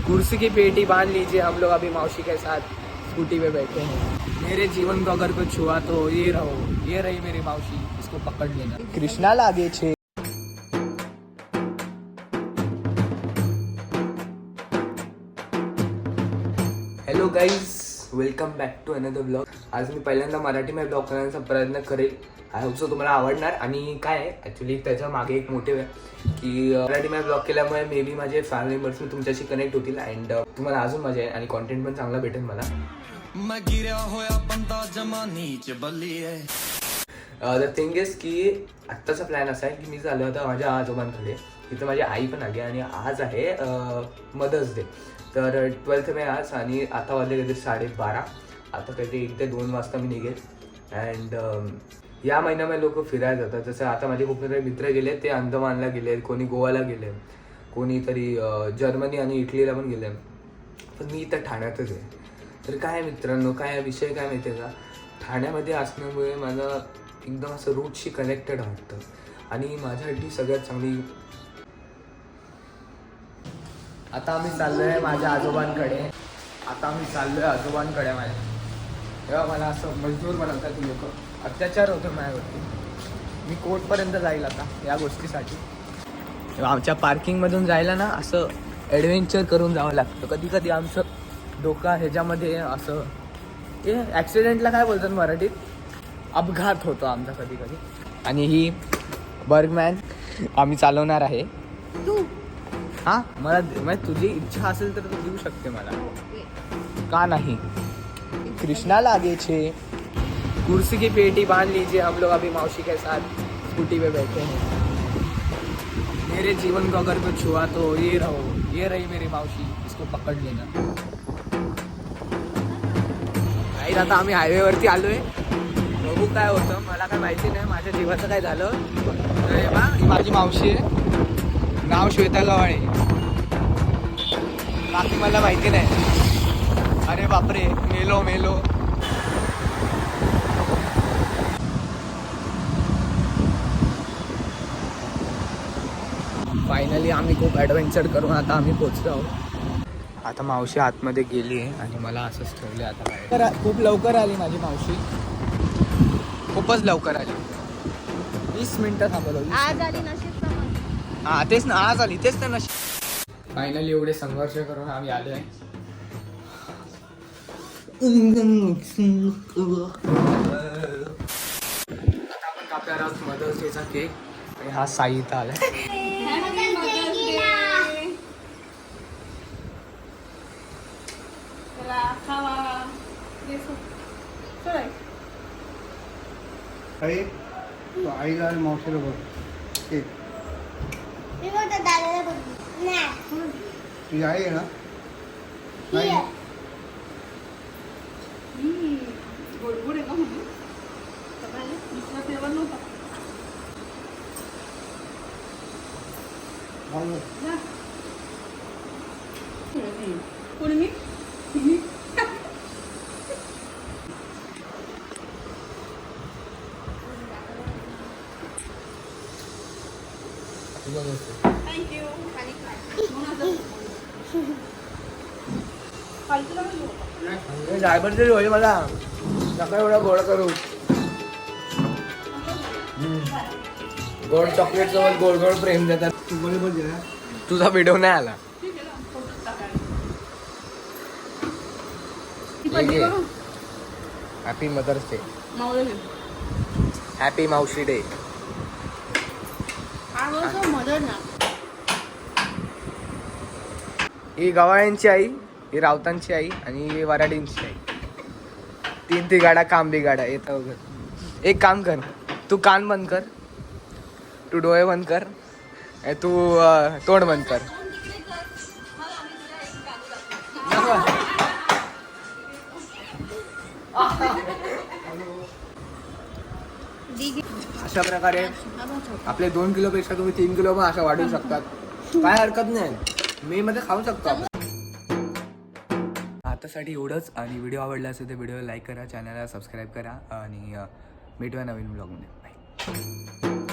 कुर्सी की पेटी बांध लीजिए, हम लोग अभी मौसी के साथ स्कूटी पे बैठे हैं। मेरे जीवन को अगर कुछ हुआ तो ये रहो, ये रही मेरी मौसी, इसको पकड़ लेना। कृष्णा लागे छे। Hello guys, welcome back to another blog. आज मी पहिल्यांदा मराठीमध्ये ब्लॉग करण्याचा प्रयत्न करेल. आय होप सो तुम्हाला आवडणार. आणि काय आहे ॲक्च्युली त्याच्या मागे एक मोटिव्ह आहे की मराठीमध्ये ब्लॉग केल्यामुळे मे बी माझे फॅमिली मेंबर्स तुमच्याशी कनेक्ट होतील अँड तुम्हाला अजून मजा आहे आणि कॉन्टेंट पण चांगला भेटेल मला. द थिंग इज की आत्ताचा प्लॅन असा आहे की मी चाललो होता माझ्या आजोबांकडे. तिथं माझी आई पण आली आणि आज आहे मदर्स डे. तर 12th मे आज आणि आता वाजले काहीतरी 12:30. आता काहीतरी 1 ते 2 वाजता मी निघेल. अँड या महिन्यामध्ये लोक फिरायला जातात. जसं आता माझे खूप सारे मित्र गेले, ते अंदमानला गेले, कोणी गोवाला गेले, कोणीतरी जर्मनी आणि इटलीला पण गेले. पण मी इथं ठाण्यातच आहे. तर काय मित्रांनो, काय विषय काय माहिती आहे का, ठाण्यामध्ये असल्यामुळे मला एकदम असं रूटशी कनेक्टेड वाटतं. आणि माझ्यासाठी सगळ्यात चांगली. आता आम्ही चाललोय माझ्या आजोबांकडे. माझ्या तेव्हा मला असं मजदूर बनवतात लोक, अत्याचार होतो माझ्यावरती. मी कोर्टपर्यंत जाईल आता या गोष्टीसाठी. तेव्हा आमच्या पार्किंगमधून जायला ना असं ॲडव्हेंचर करून जावं लागतं. कधी कधी आमचं डोका ह्याच्यामध्ये असं ॲक्सिडेंटला काय बोलतात मराठीत, अपघात होतो आमचा कधी कधी. आणि ही बर्गमॅन आम्ही चालवणार आहे. हां, मला तुझी इच्छा असेल तर तू देऊ शकते मला, का नहीं. कृष्णा लागे छे. कुर्सी की पेटी बांध लीजिए, हम लोग अभी मौसी के साथ स्कूटी पे बैठे हैं. मेरे जीवन को अगर कुछ हुआ तो ये रहो, ये रही मेरी मौसी, इसको पकड़ लेना. नाही, आता आम्ही हायवेवरती आलोय. बघू काय होतं, मला काय माहिती नाही माझ्या जीवाचं काय झालं. तर बा, ही माझी मावशी आहे, नाव श्वेता गवाळे. बाकी मला माहिती नाही. अरे बापरे, मेलो. फायनली आम्ही खूप ॲडव्हेंचर करून आता आम्ही पोचलो आहोत. आता मावशी आतमध्ये गेली आहे आणि मला असंच ठेवले आता बाहेर. खूप लवकर आली माझी मावशी, खूपच लवकर आली. 20 मिनिटं थांबवलं. आज आली नशीब. हां तेच ना, आज आली, तेच तर नशीब. फायनली एवढे संघर्ष करून आम्ही आलो आहे. आता आपण कापणार आहोत मदर्स डेचा केक. आणि हा साई इथं आलाय. आईला आणि मावशीला बघ. तुझी आई आहे ना? नाही. गोड आहे का म्हणून दुसरा फ्लेवर नव्हता. कोणी मी थँक्यू. ड्रायव्हर तरी होईल मला, नका एवढा गोड करू. गोड चॉकलेट सोबत गोड गोड प्रेम देतात. तुझा व्हिडिओ नाही आला. Happy mother's day. हॅपी मावशी डे. ही गवाळ्यांची आई, ही राऊतांची आई आणि ही वराडींची आई. 3 तिगाडा काम बिगाडा येतं वगैरे. एक काम कर, तू कान बंद कर, तू डोळे बंद कर, तू तोंड बंद कर. अशा प्रकारे आपले 2 किलोपेक्षा तुम्ही 3 किलो पण अशा वाढवू शकतात. काय हरकत नाही, मे मध्ये खाऊ शकतो आपण. आतासाठी एवढंच. आणि व्हिडिओ आवडला असेल तर व्हिडिओला लाईक करा, चॅनलला सबस्क्राईब करा आणि भेटूया नवीन ब्लॉगमध्ये. बाय.